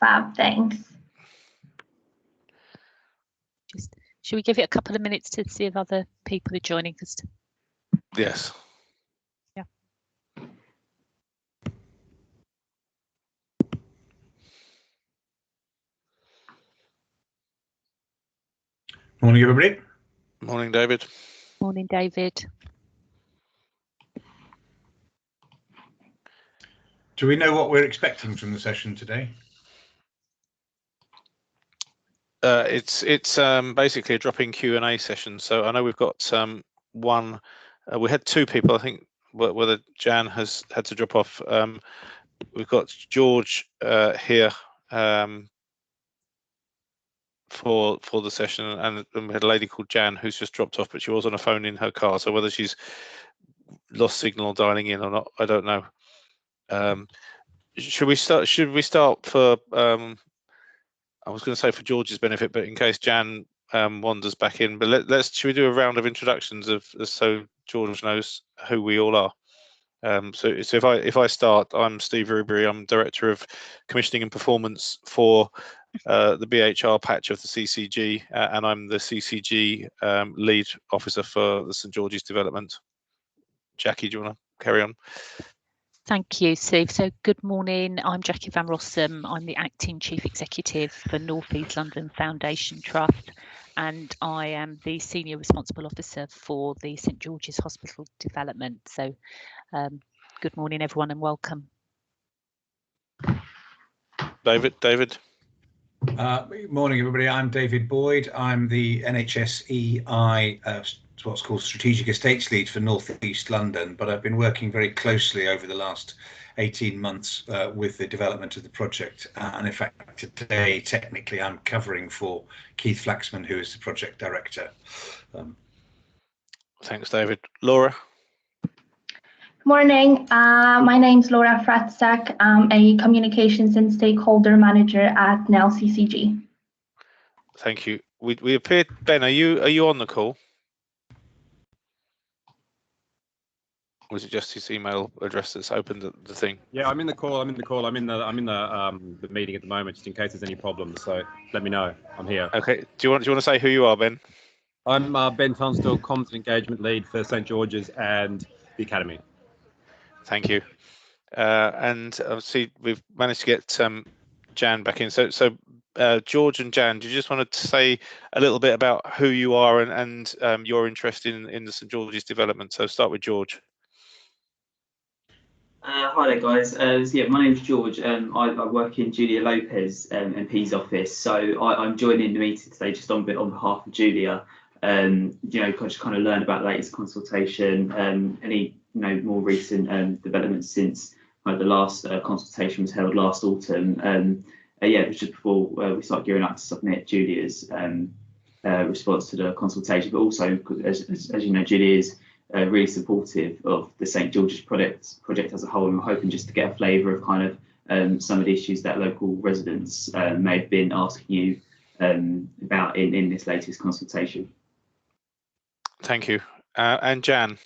Fab, thanks. Should we give it a couple of minutes to see if other people are joining us? Yes. Yeah. Morning, everybody. Morning, David. Morning, David. Do we know what we're expecting from the session today? It's basically a drop-in Q&A session. So I know we've got one. We had two people, I think, whether Jan has had to drop off. We've got George here for the session, and we had a lady called Jan who's just dropped off, but she was on a phone in her car. So whether she's lost signal or dialing in or not, I don't know. Should we start for? I was going to say for George's benefit, but in case Jan wanders back in, but should we do a round of introductions so George knows who we all are? So if I start, I'm Steve Rubery. I'm Director of Commissioning and Performance for the BHR patch of the CCG, and I'm the CCG lead officer for the St George's development. Jackie, do you want to carry on? Thank you, Steve. So good morning. I'm Jackie Van Rossum. I'm the Acting Chief Executive for North East London Foundation Trust, and I am the Senior Responsible Officer for the St George's Hospital development. So good morning, everyone, and welcome. David. Morning, everybody. I'm David Boyd. I'm the NHSEI what's called Strategic Estates Lead for North East London, but I've been working very closely over the last 18 months with the development of the project. And in fact, today, technically, I'm covering for Keith Flaxman, who is the project director. Thanks, David. Laura. Morning, my name's Laura Fratzak. I'm a Communications and Stakeholder Manager at NEL CCG. Thank you. We appeared, Ben, are you on the call? Or was it just his email address that's opened the thing? Yeah, I'm in the call. I'm in the meeting at the moment, just in case there's any problems. So let me know. I'm here. Okay. Do you want to say who you are, Ben? I'm Ben Tunstall, Comms and Engagement Lead for St George's and the Academy. Thank you. And obviously we've managed to get Jan back in. So George and Jan, do you just want to say a little bit about who you are and your interest in the St George's development? So start with George. Hi there, guys. Yeah, my name's George. I work in Julia Lopez MP's office. So I'm joining the meeting today just on behalf of Julia. Just kind of learn about the latest consultation, any more recent developments since the last consultation was held last autumn. Yeah, it was just before we start gearing up to submit Julia's response to the consultation, but also as you know, Julia is really supportive of the St George's project as a whole, and we're hoping just to get a flavour of kind of some of the issues that local residents may have been asking you about in this latest consultation. Thank you. And Jan.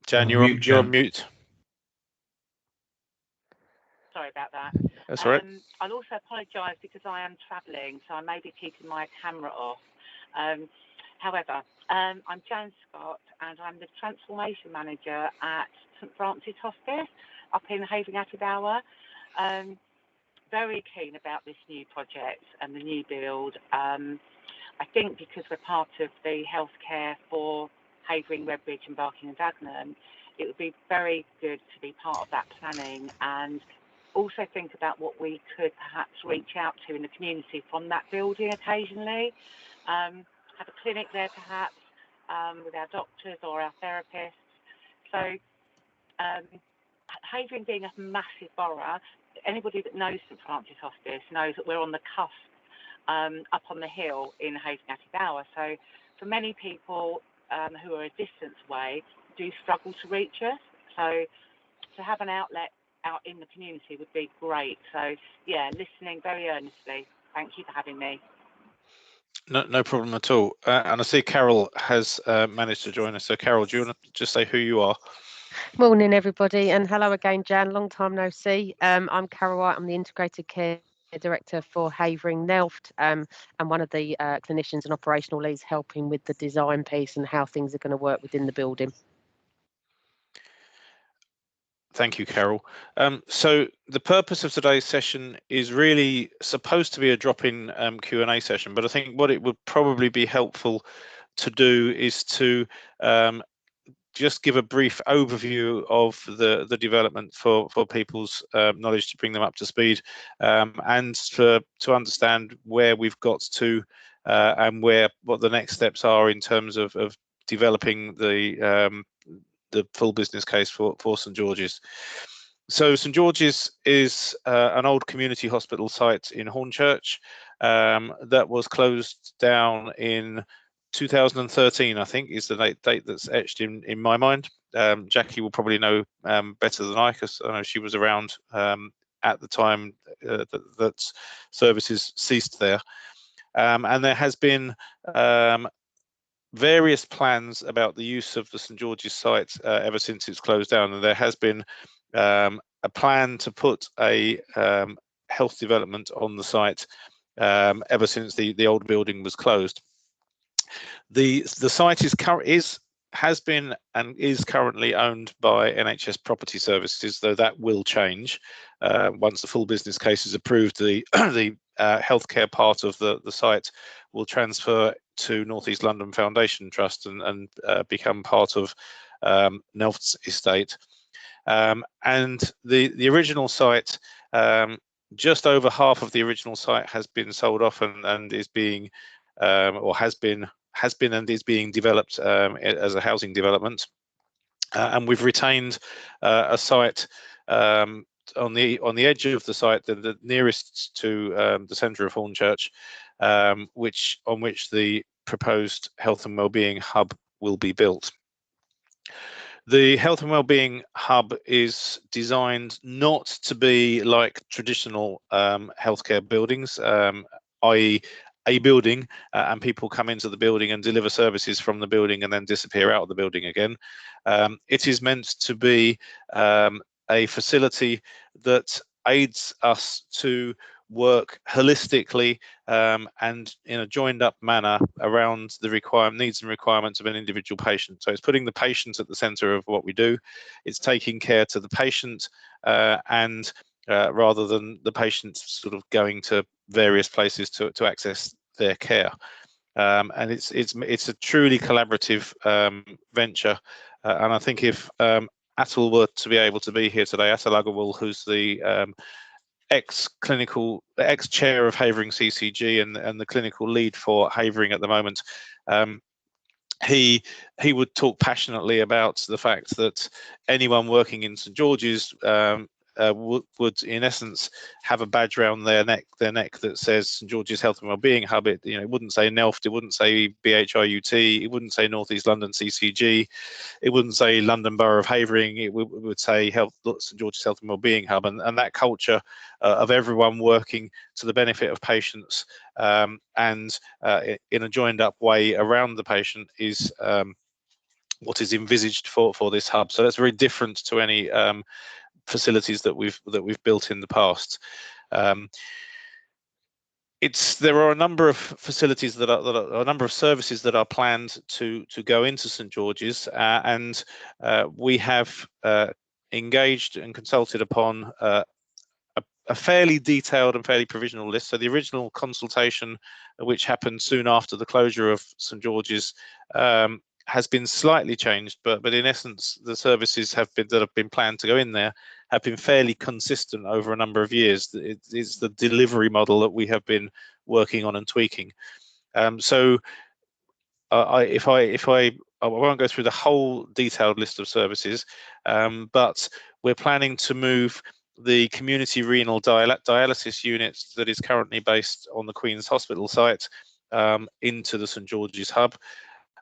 Jan, you're on mute. Sorry about that. That's all right. I'll also apologise because I am travelling, so I may be keeping my camera off. However, I'm Jan Scott, and I'm the Transformation Manager at St Francis Hospice up in Havering Abbey Bower. Very keen about this new project and the new build. I think because we're part of the healthcare for Havering, Redbridge and Barking and Dagenham, it would be very good to be part of that planning and also think about what we could perhaps reach out to in the community from that building occasionally. Have a clinic there perhaps with our doctors or our therapists. So Havering being a massive borough, anybody that knows St Francis Hospice knows that we're on the cusp up on the hill in Havering Abbey Bower. So for many people who are a distance away do struggle to reach us. So to have an outlet out in the community would be great. So yeah, listening very earnestly. Thank you for having me. No problem at all. And I see Carol has managed to join us. So Carol, do you want to just say who you are? Morning, everybody, and hello again, Jan. Long time no see. I'm Carol White. I'm the Integrated Care Director for Havering Nelft, and one of the clinicians and operational leads helping with the design piece and how things are going to work within the building. Thank you, Carol. So the purpose of today's session is really supposed to be a drop-in Q&A session, but I think what it would probably be helpful to do is to just give a brief overview of the development for people's knowledge, to bring them up to speed, and to understand where we've got to and what the next steps are in terms of developing the full business case for St George's. So St George's is an old community hospital site in Hornchurch that was closed down in 2013, I think, is the date that's etched in my mind. Jackie will probably know better than I, because I know she was around at the time that services ceased there. And there has been various plans about the use of the St George's site ever since it's closed down, and there has been a plan to put a health development on the site ever since the old building was closed. The site has been and is currently owned by NHS Property Services, though that will change once the full business case is approved. The healthcare part of the site will transfer to North East London Foundation Trust and become part of Nelft's estate. And the original site, just over half of the original site has been sold off and is being or has been and is being developed as a housing development, and we've retained a site on the edge of the site, the nearest to the centre of Hornchurch, on which the proposed health and wellbeing hub will be built. The health and wellbeing hub is designed not to be like traditional healthcare buildings, i.e. a building and people come into the building and deliver services from the building and then disappear out of the building again. It is meant to be a facility that aids us to work holistically and in a joined up manner around the needs and requirements of an individual patient. So it's putting the patient at the centre of what we do. It's taking care to the patient and rather than the patient sort of going to various places to access their care. And it's a truly collaborative venture. And I think if Atul were to be able to be here today, Atul Agarwal, who's the ex-chair of Havering CCG and the clinical lead for Havering at the moment, he would talk passionately about the fact that anyone working in St George's would in essence have a badge around their neck that says St George's Health and Wellbeing Hub. It wouldn't say Nelft, it wouldn't say BHIUT, it wouldn't say North East London CCG, it wouldn't say London Borough of Havering, it would say St George's Health and Wellbeing Hub, and that culture of everyone working to the benefit of patients and in a joined up way around the patient is what is envisaged for this hub. So that's very different to any facilities that we've built in the past. There are a number of facilities that are a number of services that are planned to go into St George's, and we have engaged and consulted upon a fairly detailed and fairly provisional list. So the original consultation, which happened soon after the closure of St George's, has been slightly changed, but in essence, the services that have been planned to go in there have been fairly consistent over a number of years. It's the delivery model that we have been working on and tweaking. So I won't go through the whole detailed list of services, but we're planning to move the community renal dialysis unit that is currently based on the Queen's Hospital site into the St George's hub,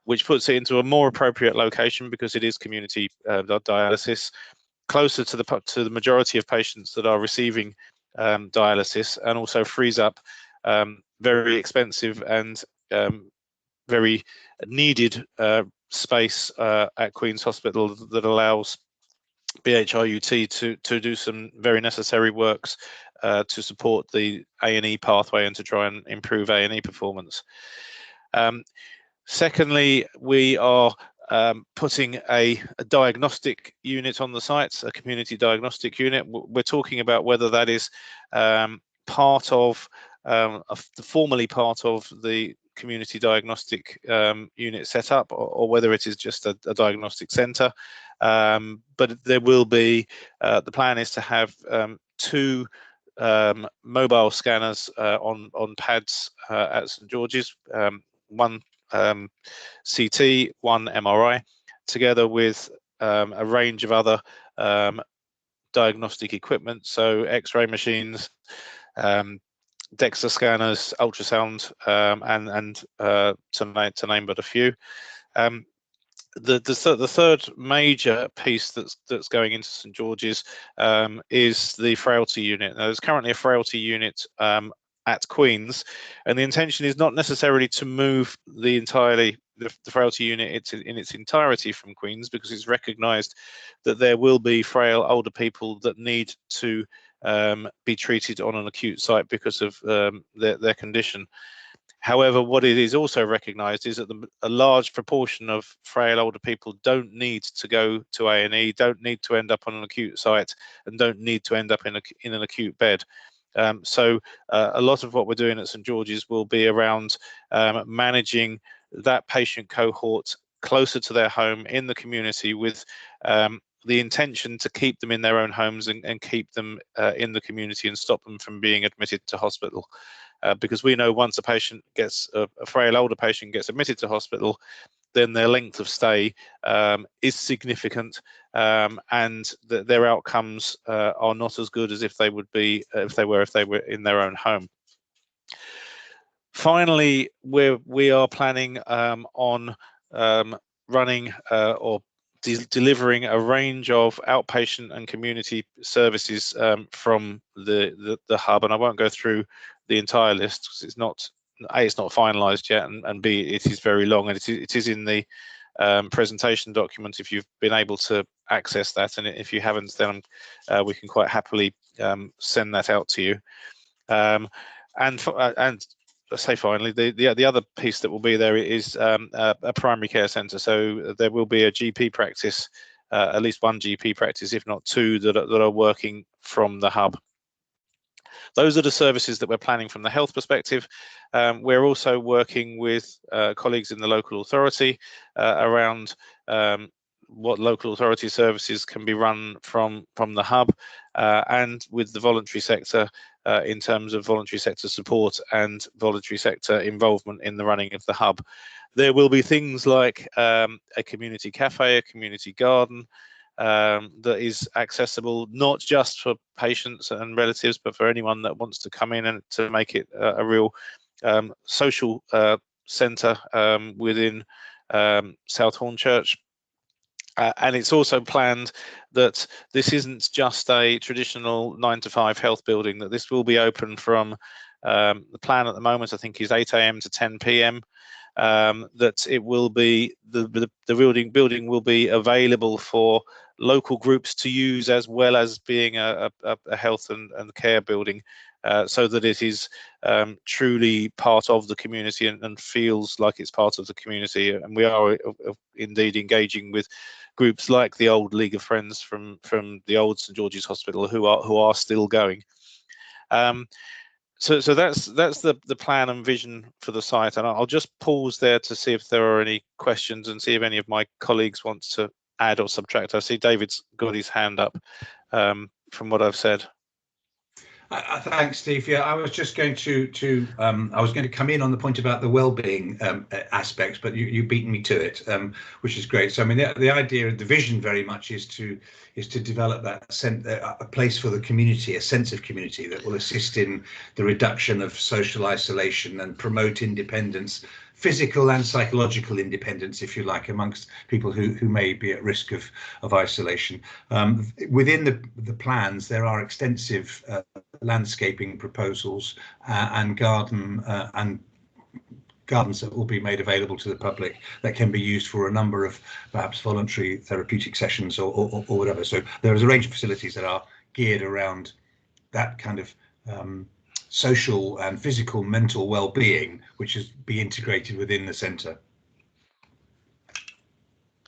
which puts it into a more appropriate location because it is community dialysis, closer to the majority of patients that are receiving dialysis, and also frees up very expensive and very needed space at Queen's Hospital that allows BHRUT to do some very necessary works to support the A&E pathway and to try and improve A&E performance. Secondly, we are putting a diagnostic unit on the site, a community diagnostic unit. We're talking about whether that is part of, formally part of the community diagnostic unit setup, or whether it is just a diagnostic centre. But there will be, the plan is to have 2 mobile scanners on pads at St George's, one CT, one MRI, together with a range of other diagnostic equipment, so X-ray machines, DEXA scanners, ultrasound, and to name but a few. The third major piece that's going into St George's is the frailty unit. Now, there's currently a frailty unit at Queen's, and the intention is not necessarily to move the frailty unit in its entirety from Queen's, because it's recognised that there will be frail older people that need to be treated on an acute site because of their condition. However, what it is also recognised is that a large proportion of frail older people don't need to go to A&E, don't need to end up on an acute site, and don't need to end up in an acute bed. So a lot of what we're doing at St George's will be around managing that patient cohort closer to their home in the community, with the intention to keep them in their own homes and keep them in the community and stop them from being admitted to hospital. Because we know once a patient gets, a frail older patient gets admitted to hospital, then their length of stay is significant, and their outcomes are not as good as if they would be if they were in their own home. Finally, we are planning on running or delivering a range of outpatient and community services from the hub, and I won't go through the entire list because it's not finalised yet, and B, it is very long, and it is in the presentation document if you've been able to access that, and if you haven't, then we can quite happily send that out to you. And let's say finally, the other piece that will be there is a primary care centre. So there will be a GP practice, at least one GP practice, if not 2, that are working from the hub. Those are the services that we're planning from the health perspective. We're also working with colleagues in the local authority around what local authority services can be run from the hub, and with the voluntary sector in terms of voluntary sector support and voluntary sector involvement in the running of the hub. There will be things like a community cafe, a community garden, that is accessible not just for patients and relatives, but for anyone that wants to come in and to make it a real social centre within South Hornchurch. And it's also planned that this isn't just a traditional 9-to-5 health building, that this will be open from the plan at the moment, I think, is 8 AM to 10 PM. That it will be the building will be available for local groups to use, as well as being a health and care building, so that it is truly part of the community and feels like it's part of the community. And we are indeed engaging with groups like the old League of Friends from the old St George's Hospital, who are still going. So that's the plan and vision for the site, and I'll just pause there to see if there are any questions and see if any of my colleagues want to add or subtract. I see David's got his hand up from what I've said. Thanks, Steve. Yeah, I was just going to I was going to come in on the point about the well-being aspects, but you beat me to it, which is great. So I mean, the idea, the vision, very much is to develop that a place for the community, a sense of community that will assist in the reduction of social isolation and promote independence, physical and psychological independence, if you like, amongst people who may be at risk of isolation. Within the plans, there are extensive landscaping proposals and garden and gardens that will be made available to the public that can be used for a number of perhaps voluntary therapeutic sessions or whatever. So there is a range of facilities that are geared around that kind of social and physical, mental well-being, which is be integrated within the centre.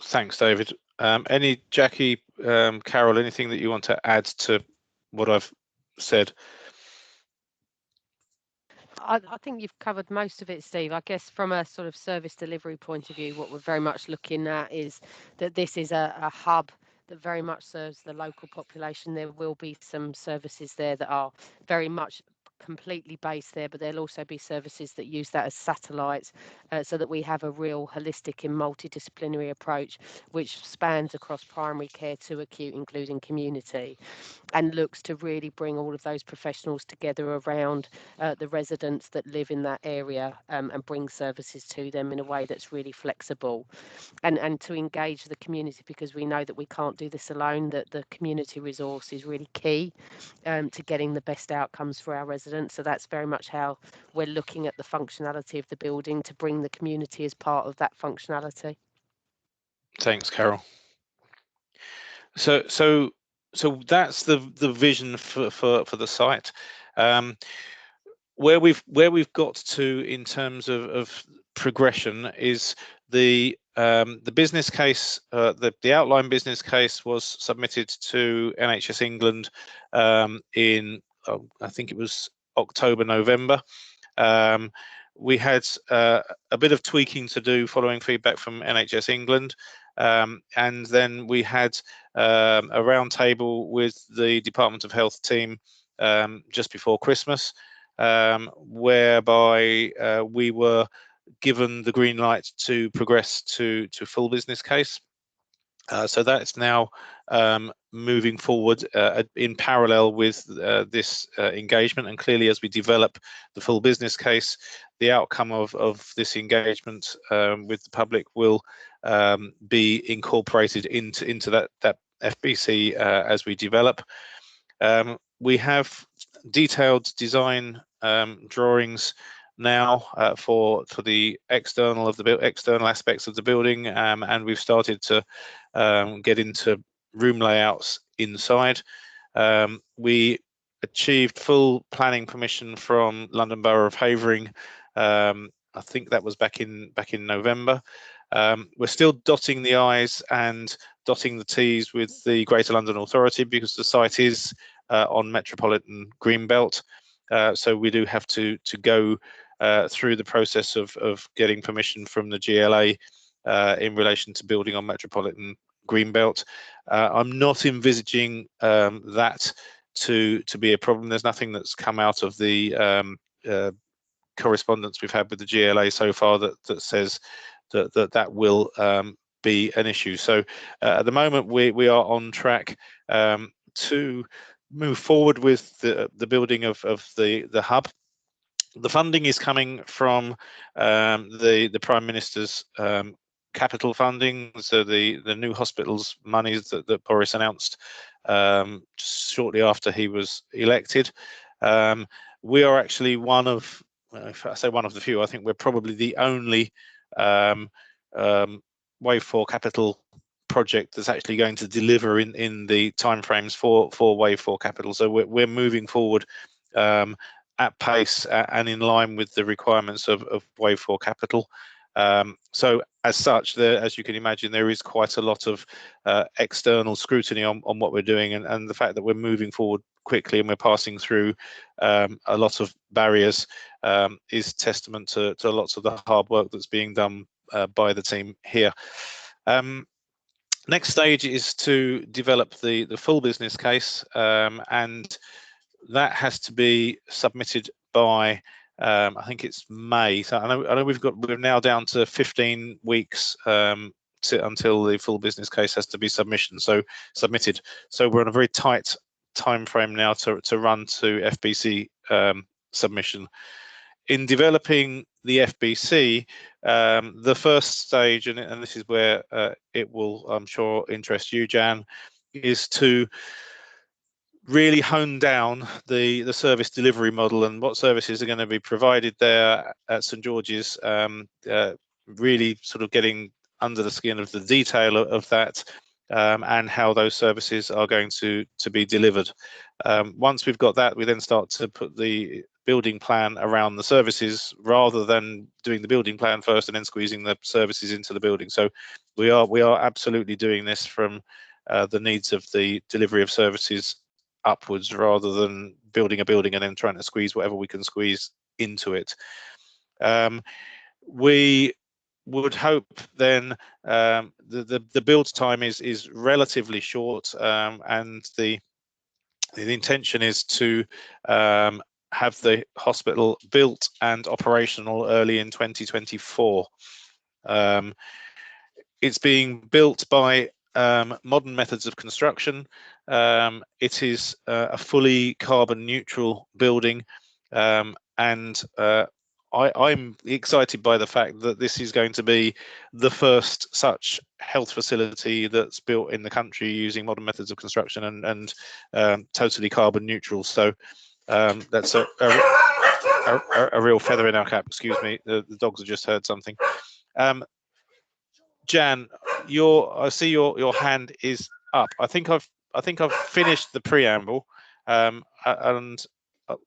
Thanks, David. Any Jackie, Carol, anything that you want to add to what I've said? I think you've covered most of it, Steve. I guess from a sort of service delivery point of view, what we're very much looking at is that this is a hub that very much serves the local population. There will be some services there that are very much completely based there, but there'll also be services that use that as satellites, so that we have a real holistic and multidisciplinary approach which spans across primary care to acute, including community, and looks to really bring all of those professionals together around the residents that live in that area, and bring services to them in a way that's really flexible, and to engage the community, because we know that we can't do this alone, that the community resource is really key to getting the best outcomes for our residents. So that's very much how we're looking at the functionality of the building, to bring the community as part of that functionality. Thanks, Carol. So that's the vision for the site. Where we've got to in terms of progression is the business case. The outline business case was submitted to NHS England in I think it was October, November. We had a bit of tweaking to do following feedback from NHS England, and then we had a roundtable with the Department of Health team just before Christmas, whereby we were given the green light to progress to full business case. So that's now moving forward in parallel with this engagement, and clearly as we develop the full business case, the outcome of this engagement with the public will be incorporated into that FBC as we develop. We have detailed design drawings now for the external aspects of the building, and we've started to get into room layouts inside. We achieved full planning permission from London Borough of Havering. I think that was back in November. We're still dotting the I's and dotting the T's with the Greater London Authority, because the site is on Metropolitan Greenbelt. So we do have to go through the process of getting permission from the GLA in relation to building on Metropolitan Greenbelt. I'm not envisaging that to be a problem. There's nothing that's come out of the correspondence we've had with the GLA so far that says that will be an issue. So at the moment we are on track to move forward with the building of the hub. The funding is coming from the Prime Minister's capital funding, so the new hospitals monies that Boris announced shortly after he was elected. We are actually one of, if I say one of the few, I think we're probably the only Wave 4 capital project that's actually going to deliver in the timeframes for Wave 4 capital. So we're moving forward at pace and in line with the requirements of Wave 4 capital. So as such, as you can imagine, there is quite a lot of external scrutiny on what we're doing, and the fact that we're moving forward quickly and we're passing through a lot of barriers is testament to lots of the hard work that's being done by the team here. Next stage is to develop the full business case, and that has to be submitted by I think it's May. So I know we're now down to 15 weeks until the full business case has to be submitted. So we're on a very tight time frame now to run to FBC submission. In developing the FBC, the first stage, and this is where it will, I'm sure, interest you, Jan, is to really honed down the service delivery model and what services are going to be provided there at St George's, really sort of getting under the skin of the detail of that, and how those services are going to be delivered. Once we've got that, we then start to put the building plan around the services rather than doing the building plan first and then squeezing the services into the building. So we are absolutely doing this from the needs of the delivery of services upwards, rather than building a building and then trying to squeeze whatever we can squeeze into it. We would hope then the build time is relatively short, and the intention is to have the hospital built and operational early in 2024. It's being built by Modern Methods of Construction. It is a fully carbon neutral building, and I'm excited by the fact that this is going to be the first such health facility that's built in the country using modern methods of construction and totally carbon neutral. So that's a real feather in our cap. Excuse me, the dogs have just heard something. Jan, I see your hand is up. I think I've finished the preamble, and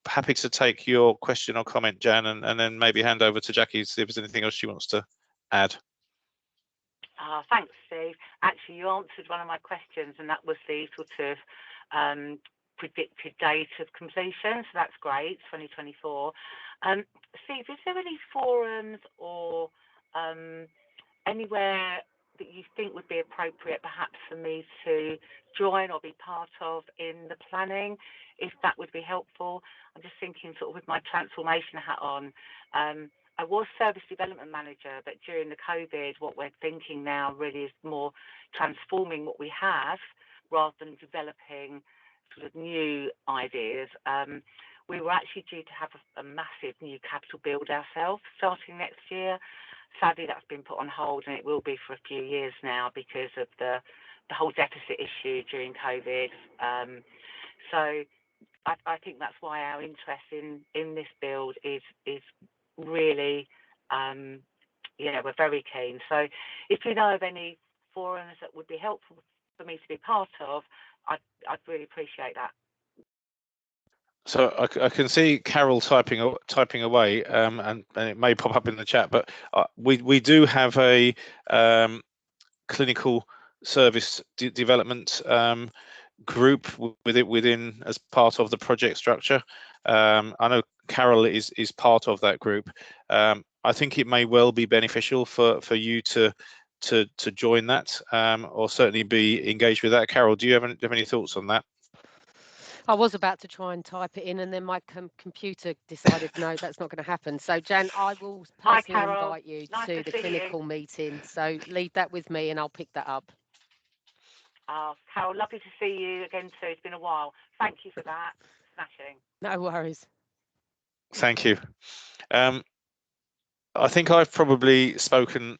happy to take your question or comment, Jan, and then maybe hand over to Jackie to see if there's anything else she wants to add. Thanks, Steve. Actually, you answered one of my questions, and that was the sort of predicted date of completion. So that's great, 2024. Steve, is there any forums or anywhere that you think would be appropriate perhaps for me to join or be part of in the planning, if that would be helpful? I'm just thinking sort of with my transformation hat on. I was service development manager, but during the COVID, what we're thinking now really is more transforming what we have rather than developing sort of new ideas. We were actually due to have a massive new capital build ourselves starting next year. Sadly, that's been put on hold, and it will be for a few years now because of the whole deficit issue during COVID. So I think that's why our interest in this build is really, we're very keen. So if you know of any forums that would be helpful for me to be part of, I'd really appreciate that. So I can see Carol typing away, and it may pop up in the chat, but we do have a clinical service development group within as part of the project structure. I know Carol is part of that group. I think it may well be beneficial for you to join that, or certainly be engaged with that. Carol, do you have any thoughts on that? I was about to try and type it in, and then my computer decided no, that's not going to happen. So Jan, I will personally invite you to the clinical meeting. So leave that with me, and I'll pick that up. Carol, lovely to see you again too. It's been a while. Thank you for that. Smashing. No worries. Thank you. I think I've probably spoken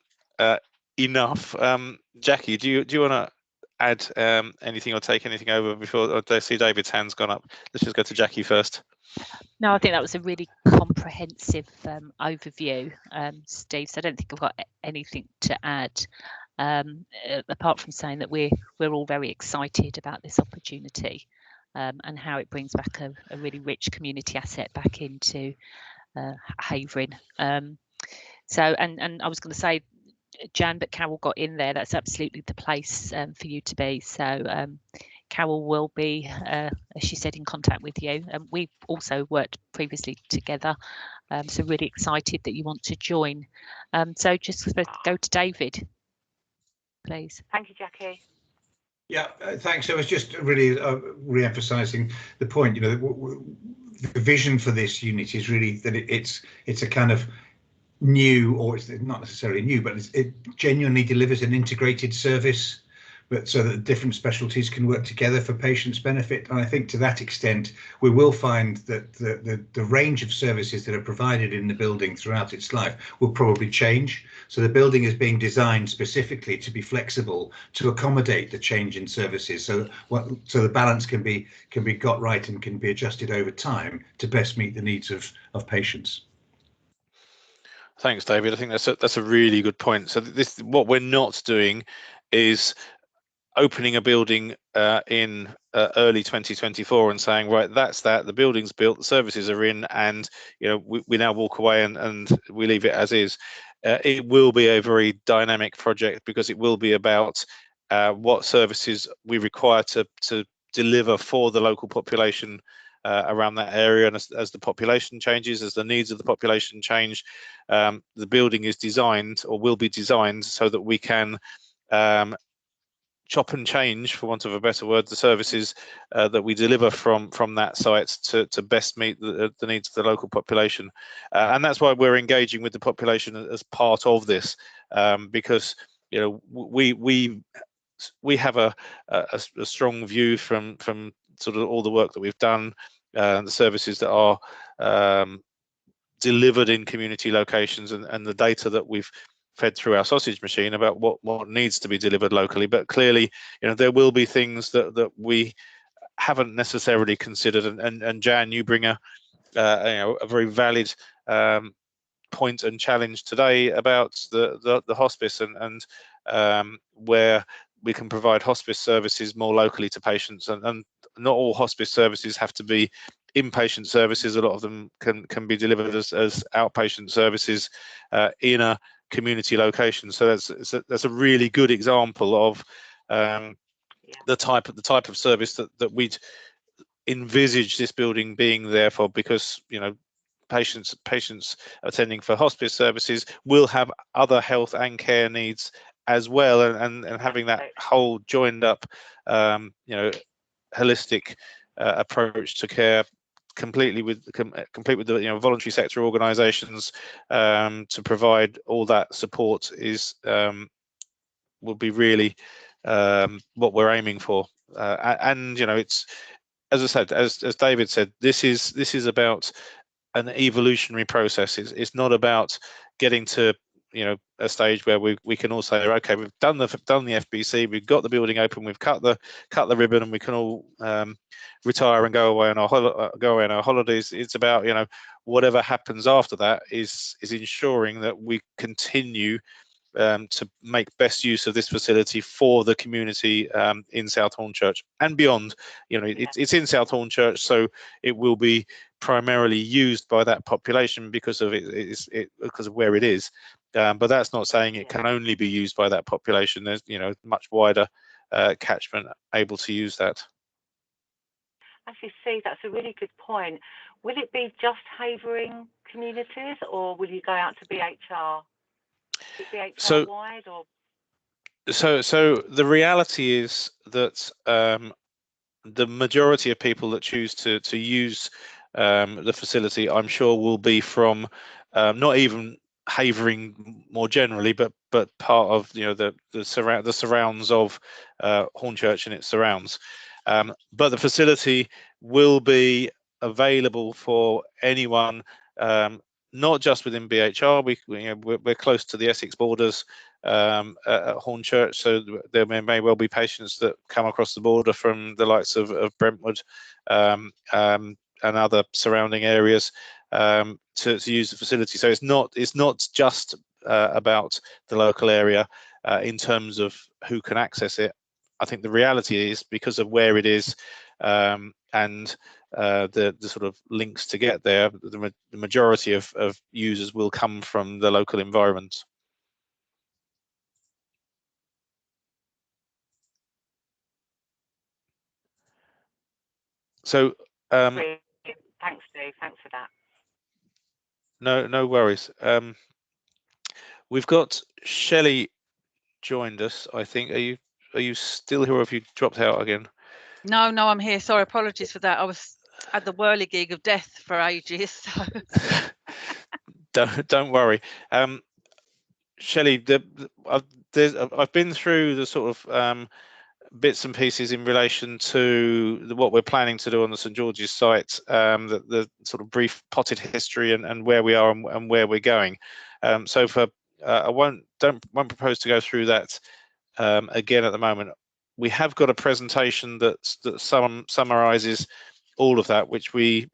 enough. Jackie, do you want to add anything or take anything over before? I see David's hand's gone up. Let's just go to Jackie first. No, I think that was a really comprehensive overview, Steve. So I don't think I've got anything to add, apart from saying that we're all very excited about this opportunity, and how it brings back a really rich community asset back into Havering. So, and I was going to say, Jan, but Carol got in there. That's absolutely the place for you to be. So Carol will be, as she said, in contact with you. We've also worked previously together, so really excited that you want to join. So just go to David, please. Thank you, Jackie. Yeah, thanks. So I was just really re-emphasising the point. The vision for this unit is really that it's a kind of new, or it's not necessarily new, but it genuinely delivers an integrated service but so that different specialties can work together for patients' benefit. And I think to that extent, we will find that the range of services that are provided in the building throughout its life will probably change. So the building is being designed specifically to be flexible to accommodate the change in services. So the balance can be got right and can be adjusted over time to best meet the needs of patients. Thanks, David. I think that's a really good point. So this, what we're not doing is opening a building in early 2024 and saying, right, that's that, the building's built, the services are in, and we now walk away and we leave it as is. It will be a very dynamic project, because it will be about what services we require to deliver for the local population around that area. And as the population changes, as the needs of the population change, the building is designed, or will be designed, so that we can chop and change, for want of a better word, the services that we deliver from that site to best meet the needs of the local population. And that's why we're engaging with the population as part of this, because we have a strong view from sort of all the work that we've done, the services that are delivered in community locations, and the data that we've fed through our sausage machine about what needs to be delivered locally. But clearly, there will be things that we haven't necessarily considered. And Jan, you bring a very valid point and challenge today about the hospice and where we can provide hospice services more locally to patients. And not all hospice services have to be inpatient services. A lot of them can be delivered as outpatient services in a community location. So that's a really good example of the type of service that we'd envisage this building being there for, because patients attending for hospice services will have other health and care needs as well, and having that whole joined up holistic approach to care, complete with the voluntary sector organisations to provide all that support will be really what we're aiming for. And it's, as I said, as David said, this is about an evolutionary process. It's not about getting to a stage where we can all say, okay, we've done the FBC, we've got the building open, we've cut the ribbon, and we can all retire and go away on our holidays. It's about whatever happens after that is ensuring that we continue to make best use of this facility for the community in South Hornchurch and beyond. It's in South Hornchurch, so it will be primarily used by that population because of because of where it is. But that's not saying it can only be used by that population. There's much wider catchment able to use that. Actually, Steve, that's a really good point. Will it be just Havering communities, or will you go out to BHR? So wide, or? So the reality is that the majority of people that choose to use the facility, I'm sure, will be from not even Havering more generally, but part of the surrounds of Hornchurch and its surrounds. But the facility will be available for anyone, not just within BHR. We're close to the Essex borders at Hornchurch, so there may well be patients that come across the border from the likes of Brentwood and other surrounding areas to use the facility. So it's not just about the local area in terms of who can access it. I think the reality is, because of where it is and the sort of links to get there, the majority of users will come from the local environment. So thanks, Steve. Thanks for that. No worries. We've got Shelley joined us, I think. Are you still here, or have you dropped out again? No, I'm here. Sorry, apologies for that. I was at the whirligig of death for ages. So. Don't worry. Shelley, I've been through the sort of bits and pieces in relation to what we're planning to do on the St George's site, the sort of brief potted history and where we are and where we're going. So I won't propose to go through that again at the moment. We have got a presentation that summarises all of that, which we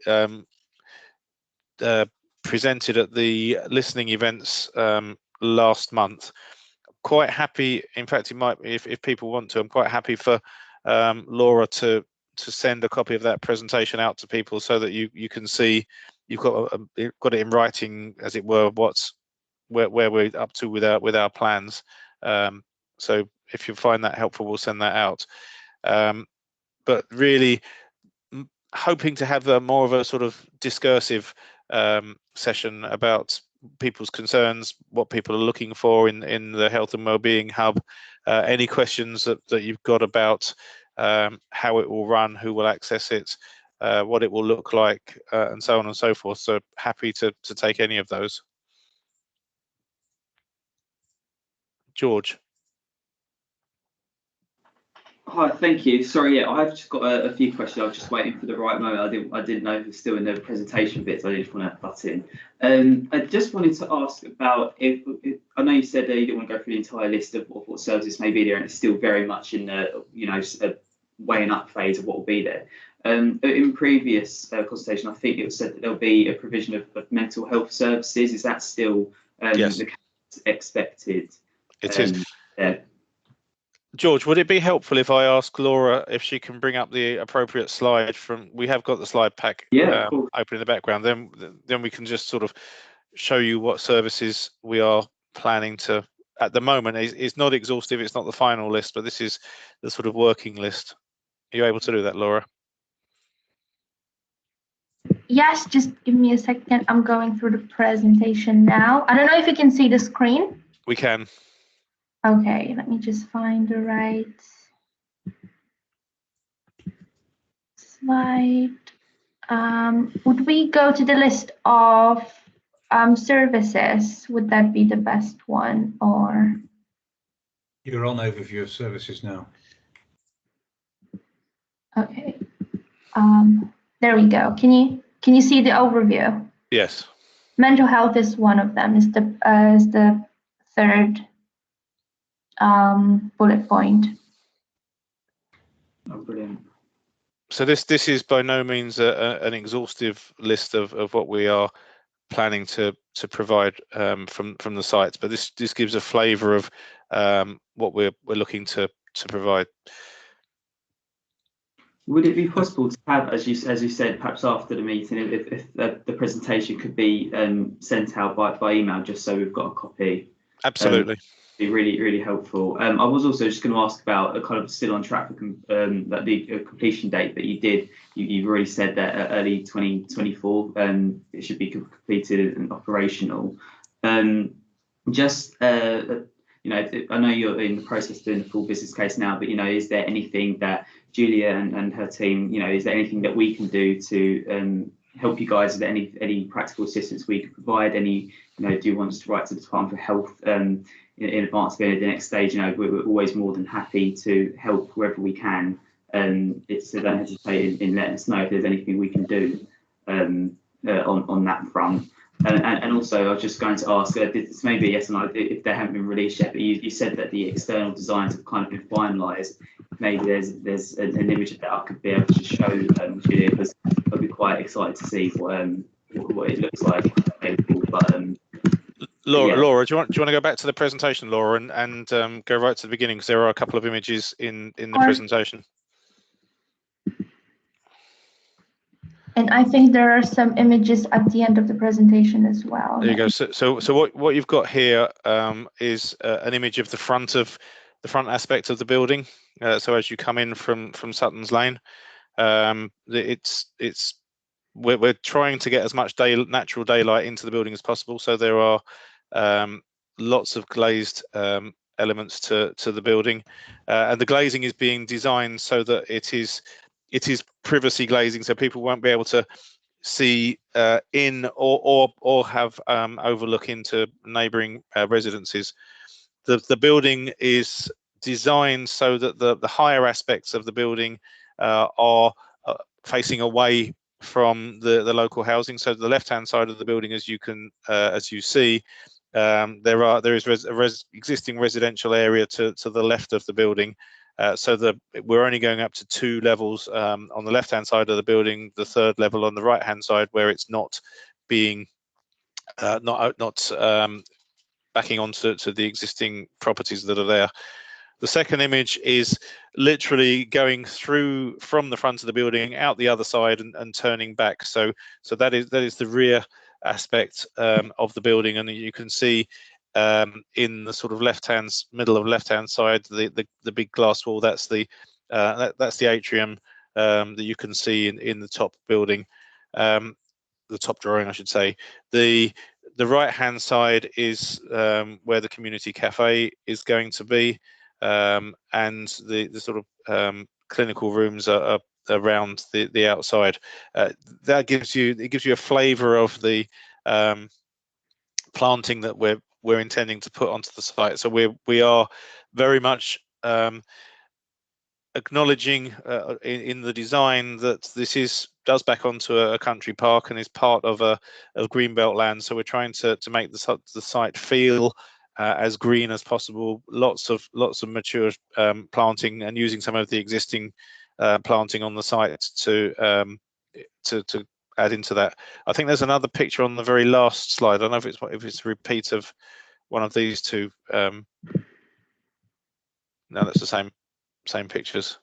presented at the listening events last month. Quite happy, in fact, it might, if people want to, I'm quite happy for Laura to send a copy of that presentation out to people so that you can see, you've got it in writing, as it were, where we're up to with our plans. So if you find that helpful, we'll send that out. But really hoping to have more of a sort of discursive session about people's concerns, what people are looking for in the health and wellbeing hub, any questions that you've got about how it will run, who will access it, what it will look like, and so on and so forth. So happy to take any of those. George. Hi, thank you. Sorry, yeah, I've just got a few questions. I was just waiting for the right moment. I didn't know if it was still in the presentation bit, so I just want to butt in. I just wanted to ask about if I know you said you didn't want to go through the entire list of what services may be there, and it's still very much in the a weighing up phase of what will be there. In previous consultation, I think it was said that there'll be a provision of mental health services. Is that still Yes. the expected? It is. George, would it be helpful if I ask Laura if she can bring up the appropriate slide from? We have got the slide pack open in the background. Then we can just sort of show you what services we are planning to. At the moment, it's not exhaustive. It's not the final list, but this is the sort of working list. Are you able to do that, Laura? Yes, just give me a second. I'm going through the presentation now. I don't know if you can see the screen. We can. Okay, let me just find the right slide. Would we go to the list of services? Would that be the best one, or? You're on overview of services now. Okay. There we go. Can you see the overview? Yes. Mental health is one of them. Is the third bullet point. Oh, brilliant. So this is by no means an exhaustive list of what we are planning to provide from the sites, but this gives a flavour of what we're looking to provide. Would it be possible to have, as you said, perhaps after the meeting, if the presentation could be sent out by email, just so we've got a copy? Absolutely. Be really helpful. I was also just going to ask about kind of still on track for that the completion date that you did. You've already said that early 2024 it should be completed and operational. I know you're in the process of doing the full business case now, but is there anything that Julia and her team, is there anything that we can do to help you guys? Is there any practical assistance we can provide? Do you want us to write to the Department for Health in advance of the next stage? We're always more than happy to help wherever we can. So don't hesitate in letting us know if there's anything we can do on that front. And also, I was just going to ask, this may be yes or no, if they haven't been released yet, but you said that the external designs have kind of been finalised. Maybe there's an image that I could be able to show Julia, because I'd be quite excited to see what it looks like. Laura, do you want to go back to the presentation, Laura, and go right to the beginning, because there are a couple of images in the presentation. And I think there are some images at the end of the presentation as well. There you go. So what you've got here is an image of the front aspect of the building. So as you come in from Sutton's Lane, we're trying to get as much natural daylight into the building as possible. So there are lots of glazed elements to the building, and the glazing is being designed so that it is privacy glazing, so people won't be able to see in or have overlook into neighbouring residences. The building is designed so that the higher aspects of the building are facing away from the local housing. So the left-hand side of the building, as you see, there is existing residential area to the left of the building. So we're only going up to 2 levels on the left-hand side of the building, the 3rd level on the right-hand side, where it's not being backing onto the existing properties that are there. The second image is literally going through from the front of the building out the other side and turning back. So that is the rear aspect of the building, and you can see in the sort of middle of left-hand side, the big glass wall. That's the atrium that you can see in the top building, the top drawing, I should say. The right-hand side is where the community cafe is going to be, and the sort of clinical rooms are around the outside. That gives you a flavour of the planting that we're intending to put onto the site. So we are very much acknowledging in the design that this does back onto a country park and is part of greenbelt land. So we're trying to make the site feel as green as possible. Lots of mature planting, and using some of the existing planting on the site to add into that. I think there's another picture on the very last slide. I don't know if it's a repeat of one of these two. No, that's the same pictures.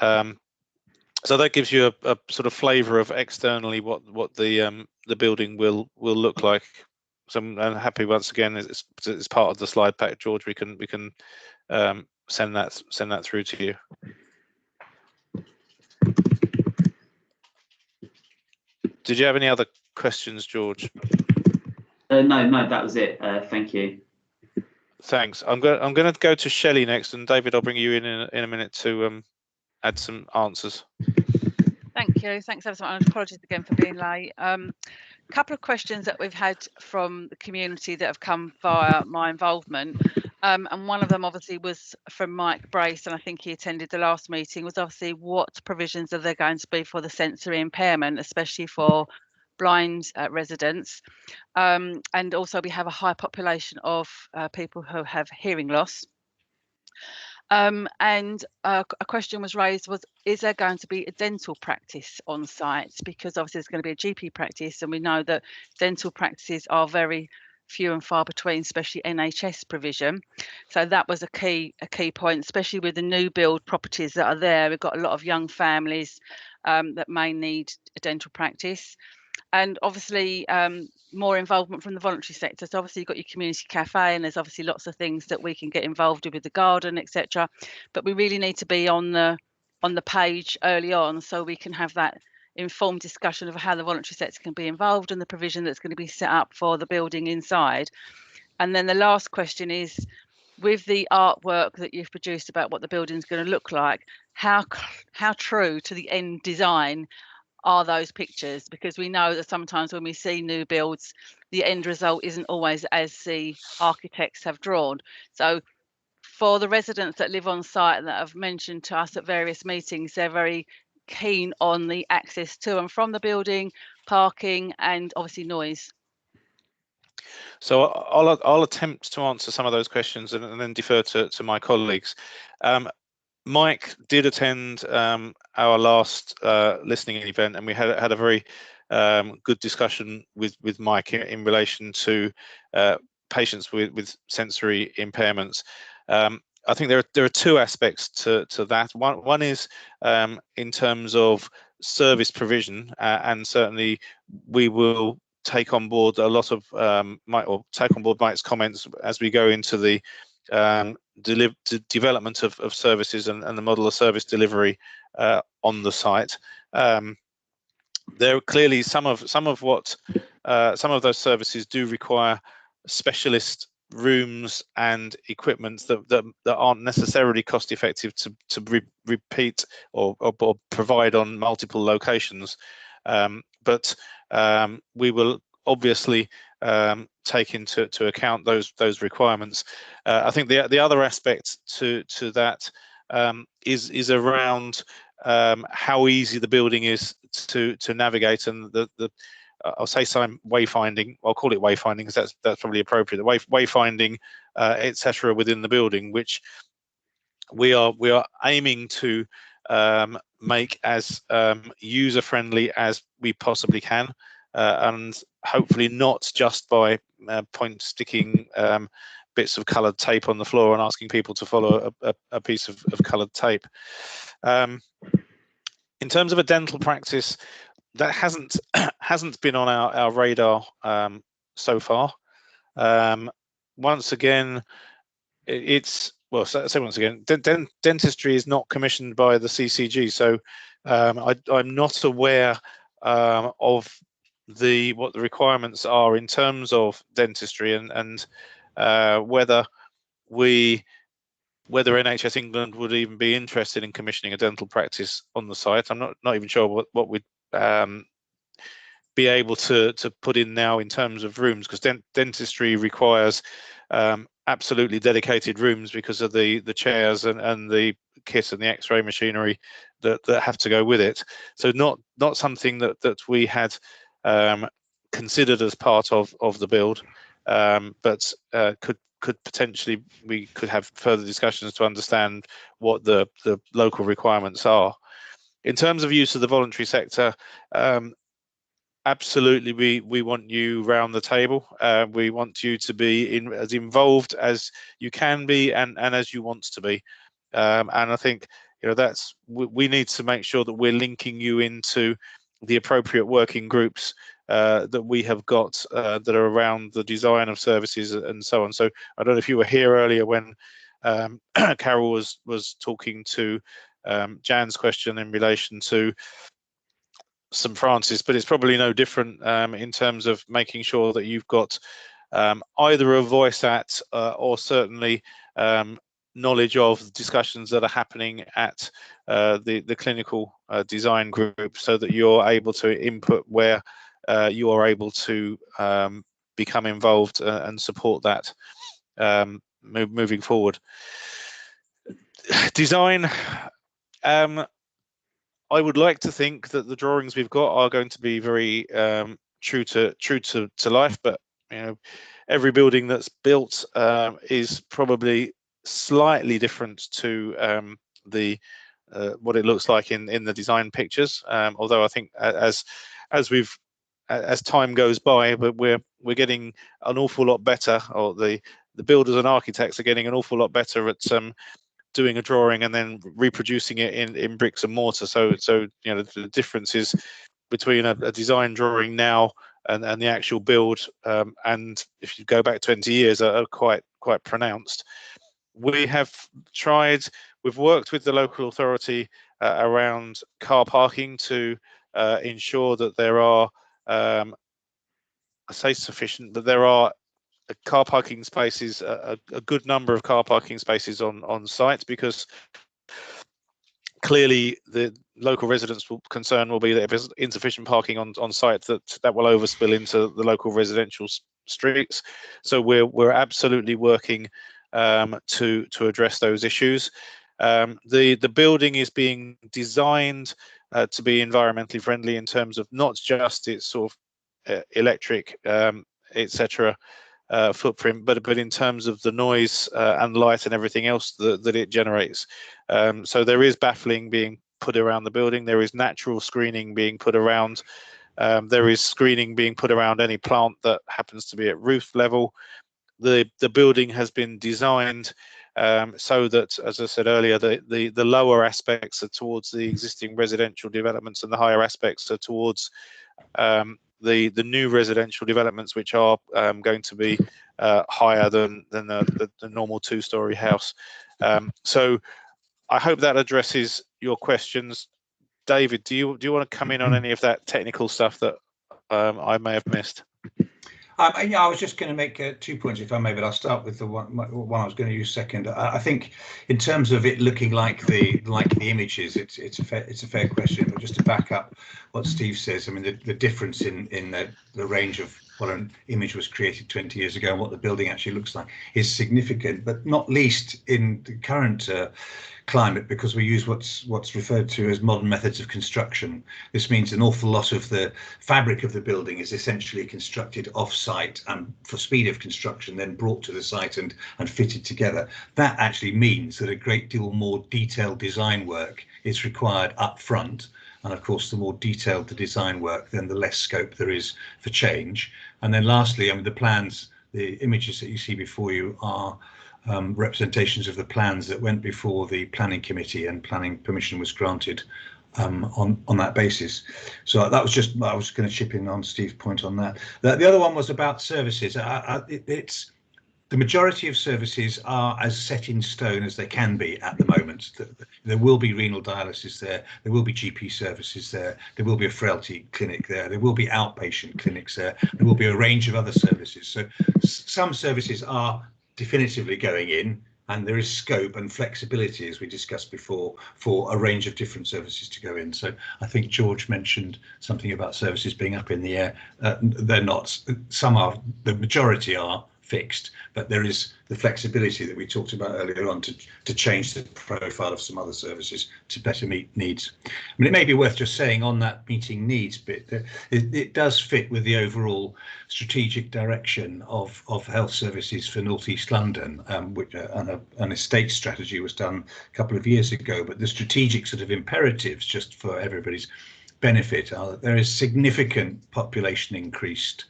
So that gives you a sort of flavour of externally what the building will look like. So I'm happy once again, it's part of the slide pack, George. We can send that through to you. Did you have any other questions, George? No, that was it. Thank you. Thanks. I'm going to go to Shelley next, and David, I'll bring you in a minute to add some answers. Thank you. Thanks ever so much. And apologies again for being late. Couple of questions that we've had from the community that have come via my involvement. And one of them obviously was from Mike Brace, and I think he attended the last meeting, was obviously what provisions are there going to be for the sensory impairment, especially for blind residents. And also we have a high population of people who have hearing loss. And a question was raised is there going to be a dental practice on site? Because obviously there's going to be a GP practice, and we know that dental practices are very few and far between, especially NHS provision. So that was a key point, especially with the new build properties that are there. We've got a lot of young families that may need a dental practice. And obviously more involvement from the voluntary sector. So obviously you've got your community cafe, and there's obviously lots of things that we can get involved with the garden, etc. But we really need to be on the page early on, so we can have that informed discussion of how the voluntary sector can be involved and the provision that's going to be set up for the building inside. And then the last question is, with the artwork that you've produced about what the building's going to look like, how true to the end design are those pictures? Because we know that sometimes when we see new builds, the end result isn't always as the architects have drawn. So for the residents that live on site and that have mentioned to us at various meetings, they're very keen on the access to and from the building, parking, and obviously noise. So I'll attempt to answer some of those questions and then defer to my colleagues. Mike did attend our last listening event, and we had a very good discussion with Mike in relation to patients with sensory impairments. I think there are two aspects to that. One is in terms of service provision, and certainly we will take on board a lot of Mike's comments as we go into the development of services and the model of service delivery on the site. There are clearly some of those services do require specialist rooms and equipment that aren't necessarily cost effective to repeat or provide on multiple locations, but we will obviously take into account those requirements. I think the other aspect to that is around how easy the building is to navigate, and the I'll say some wayfinding. I'll call it wayfinding because that's probably appropriate. The wayfinding, etc., within the building, which we are aiming to make as user friendly as we possibly can, and hopefully not just by point sticking bits of coloured tape on the floor and asking people to follow a piece of coloured tape. In terms of a dental practice, that hasn't been on our radar so far. Once again, dentistry is not commissioned by the CCG, so I'm not aware of what the requirements are in terms of dentistry, and whether NHS England would even be interested in commissioning a dental practice on the site. I'm not even sure what we'd be able to put in now in terms of rooms, because dentistry requires absolutely dedicated rooms because of the chairs and the kit and the X-ray machinery that have to go with it. So not something that we had considered as part of the build, but could potentially, we could have further discussions to understand what the local requirements are. In terms of use of the voluntary sector, absolutely, we want you round the table. We want you to be as involved as you can be and as you want to be. And I think we need to make sure that we're linking you into the appropriate working groups that we have got that are around the design of services and so on. So I don't know if you were here earlier when Carol was talking to Jan's question in relation to St Francis, but it's probably no different in terms of making sure that you've got either a voice at or certainly knowledge of discussions that are happening at the clinical design group, so that you're able to input where you are able to become involved and support that moving forward. Design. I would like to think that the drawings we've got are going to be very true to life, but every building that's built is probably slightly different to what it looks like in the design pictures. Although I think as time goes by, but we're getting an awful lot better, or the builders and architects are getting an awful lot better at doing a drawing and then reproducing it in bricks and mortar. So the differences between a design drawing now and the actual build, and if you go back 20 years, are quite pronounced. We've worked with the local authority around car parking to ensure that there are, I say sufficient, but there are car parking spaces, a good number of car parking spaces on site, because clearly the local residents' concern will be that if there's insufficient parking on site, that will overspill into the local residential streets. So we're absolutely working to address those issues. The building is being designed to be environmentally friendly in terms of not just its sort of electric, etc. Footprint, but in terms of the noise and light and everything else that it generates. So there is baffling being put around the building. There is natural screening being put around. There is screening being put around any plant that happens to be at roof level. The building has been designed so that, as I said earlier, the lower aspects are towards the existing residential developments, and the higher aspects are towards the new residential developments, which are going to be higher than the normal two-story house. So I hope that addresses your questions. David, do you want to come in on any of that technical stuff that I may have missed? Yeah, I was just going to make 2 points, if I may, but I'll start with the one I was going to use second. I think in terms of it looking like the images, it's a fair question. But just to back up what Steve says, I mean the difference in the range of what an image was created 20 years ago and what the building actually looks like is significant, but not least in the current climate, because we use what's referred to as modern methods of construction. This means an awful lot of the fabric of the building is essentially constructed off-site and for speed of construction then brought to the site and fitted together. That actually means that a great deal more detailed design work is required up front. And of course, the more detailed the design work, then the less scope there is for change. And then lastly, I mean, the plans, the images that you see before you are representations of the plans that went before the planning committee, and planning permission was granted on that basis. So that was just, I was going to chip in on Steve's point on that. The other one was about services. It's the majority of services are as set in stone as they can be at the moment. There will be renal dialysis there, there will be GP services there, there will be a frailty clinic there will be outpatient clinics there will be a range of other services. So some services are definitively going in, and there is scope and flexibility, as we discussed before, for a range of different services to go in. So I think George mentioned something about services being up in the air. They're not. Some are, the majority are fixed, but there is the flexibility that we talked about earlier on to change the profile of some other services to better meet needs. I mean, it may be worth just saying on that meeting needs bit that it does fit with the overall strategic direction of health services for North East London, which an estate strategy was done a couple of years ago. But the strategic sort of imperatives, just for everybody's benefit, are that there is significant population increased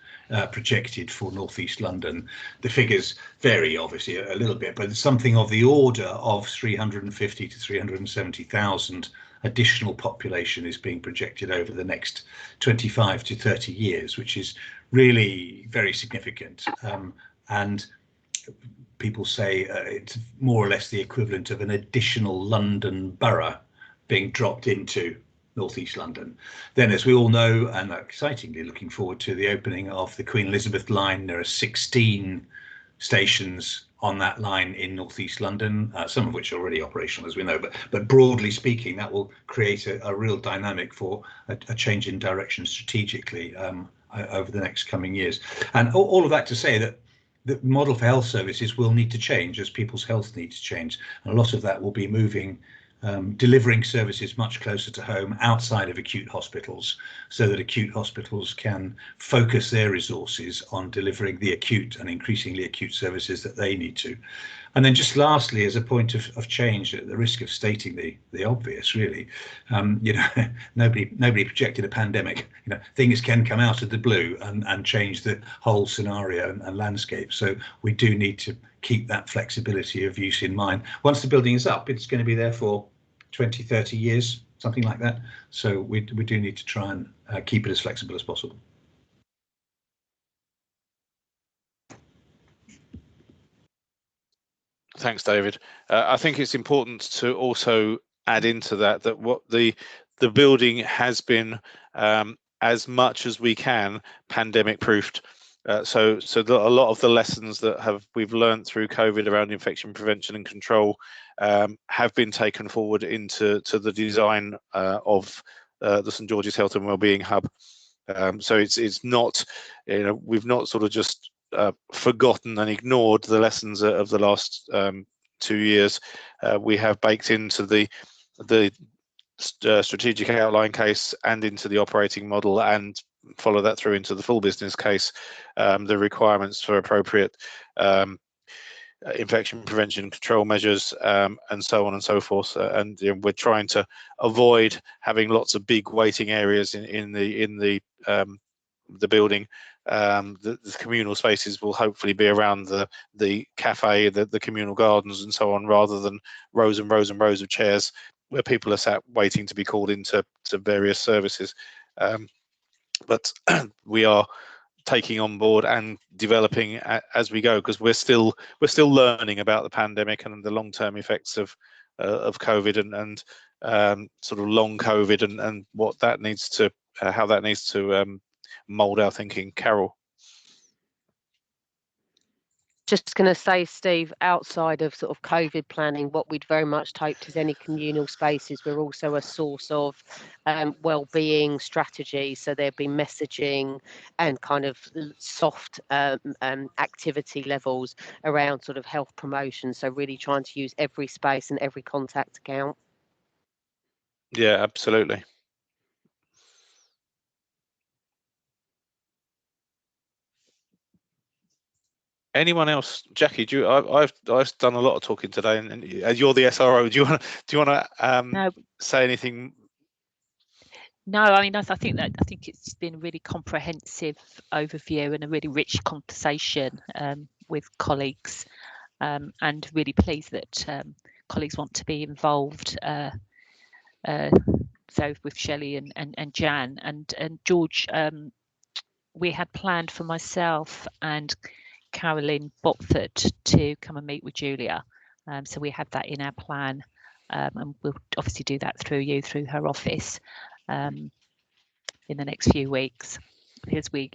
projected for North East London. The figures vary obviously a little bit, but something of the order of 350 to 370,000 additional population is being projected over the next 25 to 30 years, which is really very significant. And people say it's more or less the equivalent of an additional London borough being dropped into North East London. Then, as we all know, and excitingly looking forward to the opening of the Queen Elizabeth line, there are 16 stations on that line in North East London, some of which are already operational, as we know, but broadly speaking, that will create a real dynamic for a change in direction strategically over the next coming years. And all of that to say that the model for health services will need to change as people's health needs change, and a lot of that will be moving delivering services much closer to home outside of acute hospitals, so that acute hospitals can focus their resources on delivering the acute and increasingly acute services that they need to. And then just lastly, as a point of change, at the risk of stating the obvious, really, you know, nobody projected a pandemic. You know, things can come out of the blue and change the whole scenario and landscape. So we do need to keep that flexibility of use in mind. Once the building is up, it's going to be there for 20, 30 years, something like that. So we do need to try and keep it as flexible as possible. Thanks, David. I think it's important to also add into that what the building has been, as much as we can, pandemic proofed. So a lot of the lessons that we've learned through COVID around infection prevention and control have been taken forward into the design of the St George's Health and Wellbeing Hub. So it's not, you know, we've not sort of just forgotten and ignored the lessons of the last 2 years. We have baked into the strategic outline case and into the operating model, and follow that through into the full business case, the requirements for appropriate infection prevention control measures, and so on and so forth. And you know, we're trying to avoid having lots of big waiting areas in the building. The communal spaces will hopefully be around the cafe, the communal gardens, and so on, rather than rows and rows and rows of chairs where people are sat waiting to be called into various services. But we are taking on board and developing as we go, because we're still learning about the pandemic and the long-term effects of COVID and sort of long COVID and what that needs to, how that needs to mould our thinking. Carol. just going to say, Steve, outside of sort of COVID planning, what we'd very much hoped is any communal spaces were also a source of well-being strategy. So there'd be messaging and kind of soft activity levels around sort of health promotion. So really trying to use every space and every contact to count. Yeah, absolutely. Anyone else? Jackie, I've done a lot of talking today, and you're the SRO. Do you want to No. say anything? No, I mean, I think it's been a really comprehensive overview and a really rich conversation with colleagues, and really pleased that colleagues want to be involved. So with Shelley and Jan and George, we had planned for myself and Carolyn Botford to come and meet with Julia. So we had that in our plan, and we'll obviously do that through her office in the next few weeks, because we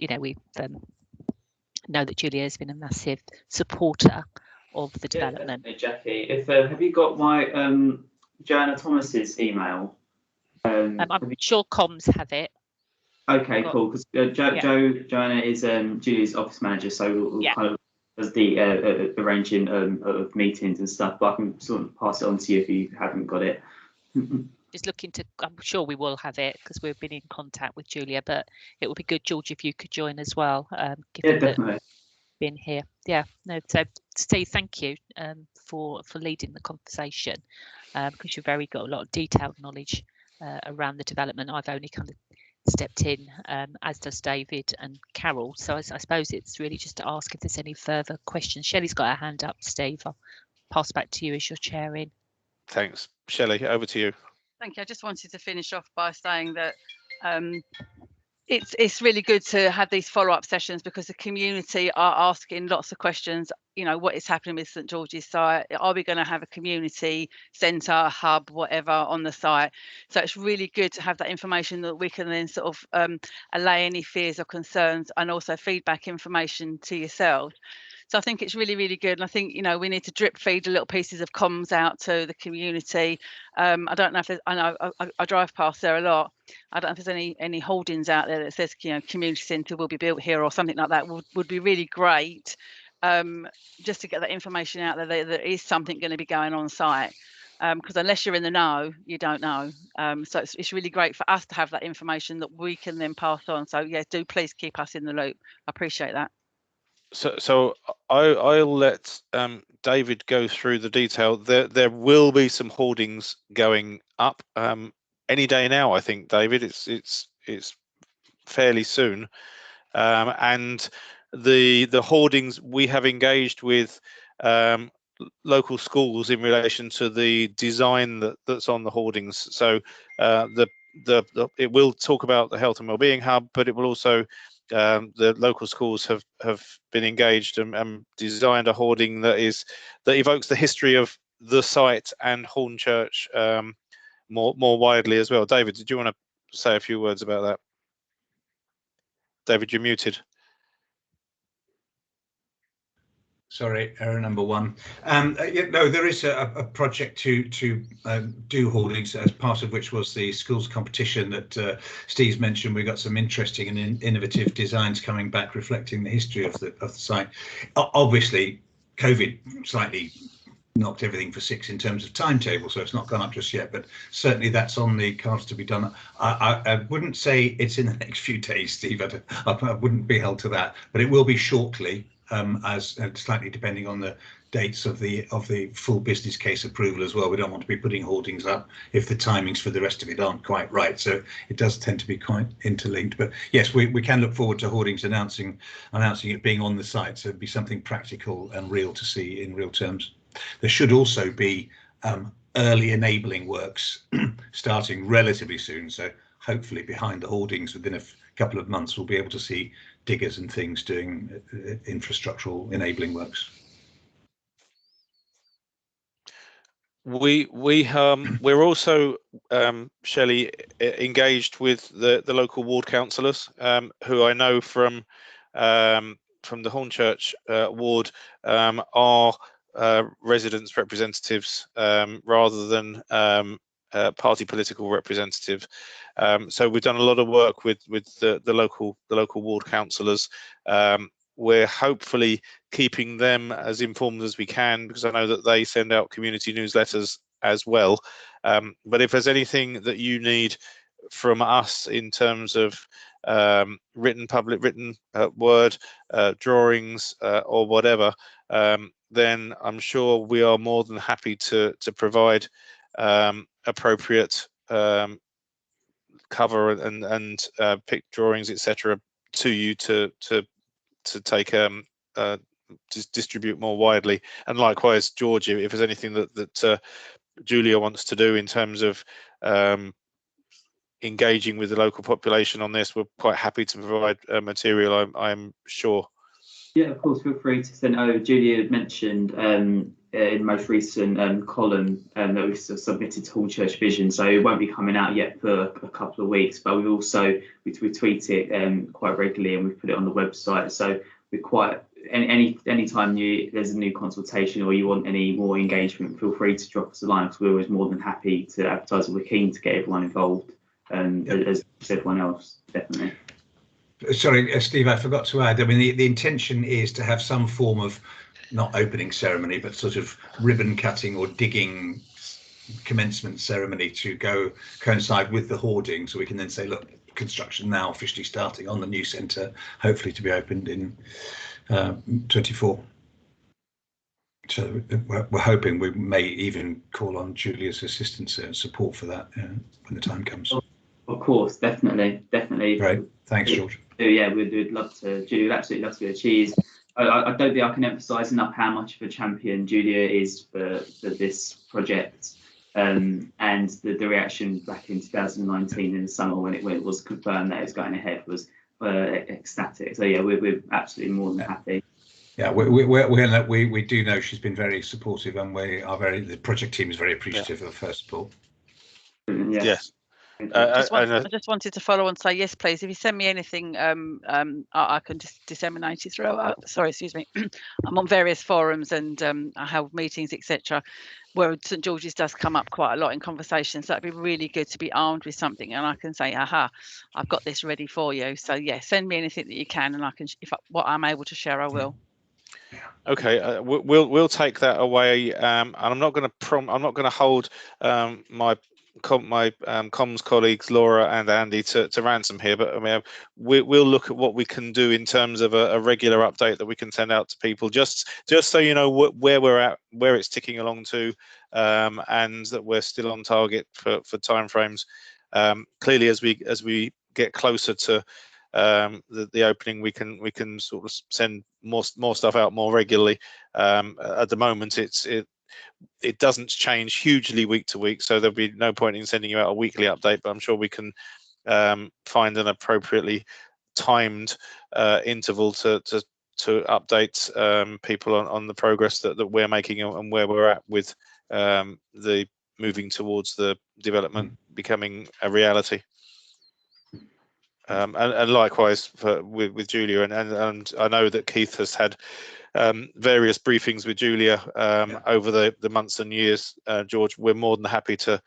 know that Julia has been a massive supporter of the development. Hey, Jackie, if have you got my Joanna Thomas's email? I'm sure comms have it. Okay, cool. Because Joanna is Julia's office manager, so we'll kind of does the arranging of meetings and stuff. But I can sort of pass it on to you if you haven't got it. Just looking to, I'm sure we will have it because we've been in contact with Julia. But it would be good, George, if you could join as well. Yeah, definitely. Been here. Yeah, no. So Steve, thank you for leading the conversation, because you've got a lot of detailed knowledge around the development. I've only kind of stepped in, as does David and Carol. So I suppose it's really just to ask if there's any further questions. Shelley's got her hand up, Steve. I'll pass back to you as you're chairing. Thanks. Shelley, over to you. Thank you. I just wanted to finish off by saying that it's really good to have these follow-up sessions, because the community are asking lots of questions. You know, what is happening with St George's site? Are we going to have a community centre, hub, whatever on the site? So it's really good to have that information that we can then sort of allay any fears or concerns, and also feedback information to yourselves. So I think it's really, really good. And I think, we need to drip feed the little pieces of comms out to the community. I don't know if there's, I know I drive past there a lot. I don't know if there's any holdings out there that says, community centre will be built here or something like that. Would be really great, just to get that information out there. There is something going to be going on site, because unless you're in the know, you don't know. So it's really great for us to have that information that we can then pass on. So yeah, do please keep us in the loop. I appreciate that. So I'll let David go through the detail. There will be some hoardings going up any day now, I think, David. It's fairly soon, and the hoardings, we have engaged with local schools in relation to the design that's on the hoardings. So it will talk about the health and wellbeing hub, but it will also the local schools have been engaged and designed a hoarding that evokes the history of the site and Hornchurch more widely as well. David, did you want to say a few words about that? David, you're muted. Sorry, error number one. No, there is a project to do hoardings, as part of which was the schools competition that Steve's mentioned. We got some interesting and innovative designs coming back, reflecting the history of the site. Obviously, COVID slightly knocked everything for six in terms of timetable, so it's not gone up just yet, but certainly that's on the cards to be done. I wouldn't say it's in the next few days, Steve. I wouldn't be held to that, but it will be shortly. As slightly depending on the dates of the full business case approval as well. We don't want to be putting hoardings up if the timings for the rest of it aren't quite right. So it does tend to be quite interlinked. But yes, we can look forward to hoardings announcing it being on the site. So it'd be something practical and real to see in real terms. There should also be early enabling works starting relatively soon. So hopefully behind the hoardings within a couple of months, we'll be able to see diggers and things doing infrastructural enabling works. We're also Shelley, engaged with the local ward councillors, who I know from the Hornchurch ward are residents' representatives rather than party political representative. So we've done a lot of work with the local ward councillors. We're hopefully keeping them as informed as we can, because I know that they send out community newsletters as well. But if there's anything that you need from us in terms of written word, drawings, or whatever, then I'm sure we are more than happy to provide appropriate cover and pick drawings, etc., to you to take distribute more widely. And likewise, George, if there's anything that Julia wants to do in terms of engaging with the local population on this, we're quite happy to provide material, I'm sure. Yeah, of course, feel free to send over. Julia had mentioned in the most recent column that we've submitted to Hornchurch Vision, so it won't be coming out yet for a couple of weeks, but we also we tweet it quite regularly, and we put it on the website. So we're quite any time there's a new consultation or you want any more engagement, feel free to drop us a line, because we're always more than happy to advertise, and we're keen to get everyone involved, as everyone else, definitely. Sorry, Steve, I forgot to add, I mean, the intention is to have some form of, not opening ceremony, but sort of ribbon cutting or digging commencement ceremony to coincide with the hoarding, so we can then say, look, construction now officially starting on the new centre, hopefully to be opened in 24. So we're hoping we may even call on Julia's assistance and support for that when the time comes. Of course, definitely. Great, thanks, George. Yeah, we'd love to. Julia would absolutely love to. I don't think I can emphasise enough how much of a champion Julia is for this project, and the reaction back in 2019 in the summer when it was confirmed that it was going ahead was ecstatic. So yeah, we're absolutely more than happy. Yeah, we do know she's been very supportive, and the project team is very appreciative of her support. Yes. I just wanted to follow on and say yes, please. If you send me anything, I can just disseminate it throughout. Sorry, excuse me. I'm on various forums and I have meetings, etc., where St George's does come up quite a lot in conversations. So it'd be really good to be armed with something, and I can say, "Aha, I've got this ready for you." So yeah, send me anything that you can, and I can, what I'm able to share, I will. Okay, we'll take that away, and I'm not going to hold my comms colleagues Laura and Andy to ransom here, but I mean, we'll look at what we can do in terms of a regular update that we can send out to people, just so you know where we're at, where it's ticking along to, and that we're still on target for timeframes. Clearly, as we get closer to the opening, we can sort of send more stuff out more regularly. At the moment, it doesn't change hugely week to week, so there'll be no point in sending you out a weekly update, but I'm sure we can find an appropriately timed interval to update people on the progress that we're making and where we're at with the moving towards the development becoming a reality. And likewise with Julia, and I know that Keith has had various briefings with Julia over the months and years. George, we're more than happy to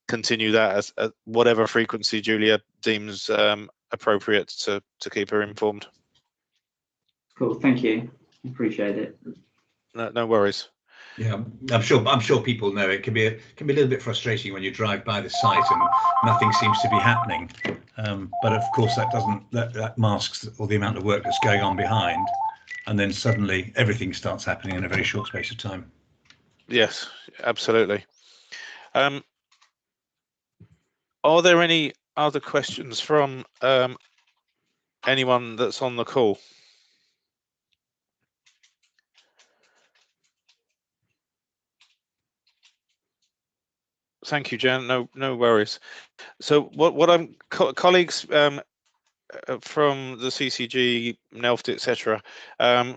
continue that at whatever frequency Julia deems appropriate to keep her informed. Cool, thank you. Appreciate it. No worries. Yeah, I'm sure people know it can be a little bit frustrating when you drive by the site and nothing seems to be happening. But of course that masks all the amount of work that's going on behind, and then suddenly everything starts happening in a very short space of time. Yes, absolutely. Are there any other questions from anyone that's on the call? Thank you, Jan. No worries. So what I'm colleagues from the CCG, Nelft, etc.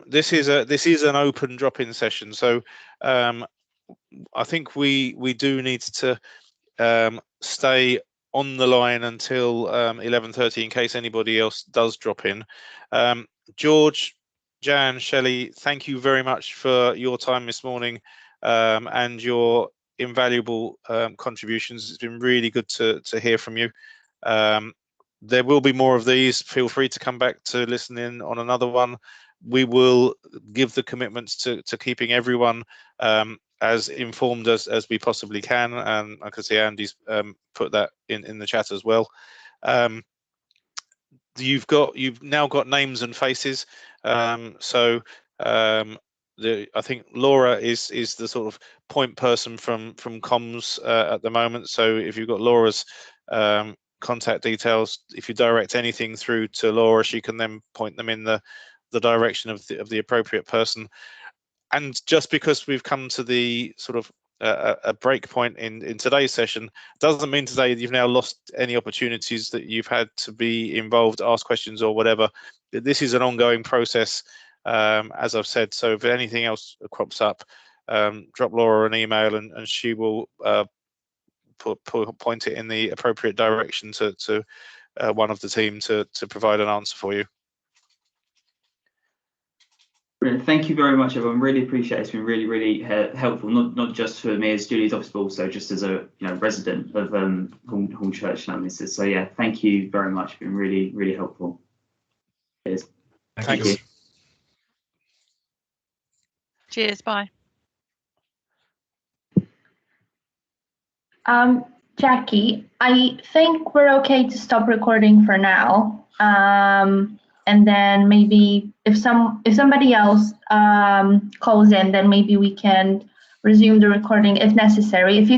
This is an open drop-in session, so I think we do need to stay on the line until 11:30 in case anybody else does drop in. George, Jan, Shelley, thank you very much for your time this morning and your invaluable contributions. It's been really good to hear from you. There will be more of these. Feel free to come back to listen in on another one. We will give the commitments to keeping everyone as informed as we possibly can, and I can see Andy's put that in the chat as well. You've now got names and faces, so I think Laura is the sort of point person from comms at the moment. So if you've got Laura's contact details, if you direct anything through to Laura, she can then point them in the direction of the appropriate person. And just because we've come to the sort of a break point in today's session doesn't mean today you've now lost any opportunities that you've had to be involved, ask questions or whatever. This is an ongoing process, as I've said. So if anything else crops up, drop Laura an email and she will point it in the appropriate direction to one of the team to provide an answer for you. Brilliant. Thank you very much, everyone. Really appreciate it. It's been really helpful, not just for me as Julie's officer, but also just as a resident of Hornchurch, Lambeth. So yeah, thank you very much. It's been really helpful. Cheers. Thanks. Thank you. Cheers. Bye. Jackie, I think we're okay to stop recording for now. And then maybe if somebody else calls in, then maybe we can resume the recording if necessary. If you